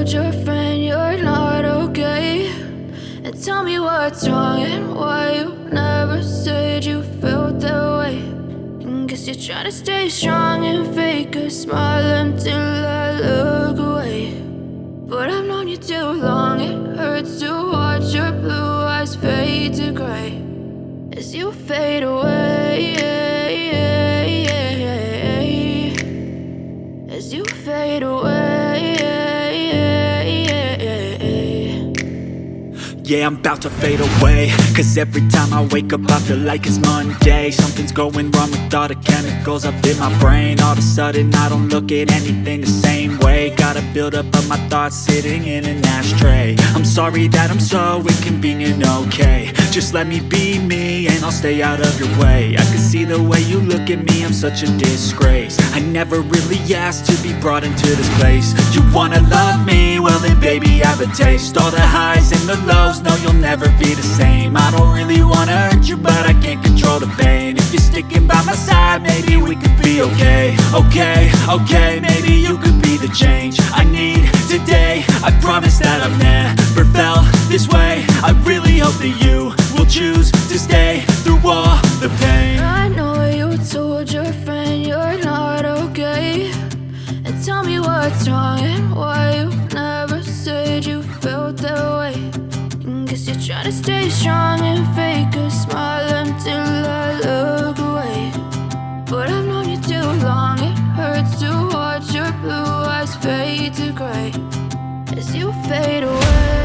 told your friend you're not okay, and tell me what's wrong and why you never said you felt that way. And guess you're trying to stay strong and fake a smile until I look away. But I've known you too long, it hurts to watch your blue eyes fade to gray as you fade away, as you fade away. Yeah, I'm about to fade away, cause every time I wake up I feel like it's Monday. Something's going wrong with all the chemicals up in my brain. All of a sudden I don't look at anything the same way. Got a build up of my thoughts sitting in an ashtray. I'm sorry that I'm so inconvenient, okay. Just let me be me and I'll stay out of your way. I can see the way you look at me, I'm such a disgrace. I never really asked to be brought into this place. You wanna love me? Well then baby, have a taste. All the highs and the lows, no, you'll never be the same. I don't really wanna hurt you, but I can't control the pain. If you're sticking by my side, maybe we could be okay. Okay, maybe you could be the change I need today. I promise that I've never felt this way. I really hope that you will choose to stay through all the pain. I know you told your friend you're not okay, and tell me what's wrong and why you never said you felt that way. And guess you're trying to stay strong and fake a smile until I look away. But I've known you too long, it hurts to watch your blue eyes fade to gray as you fade away.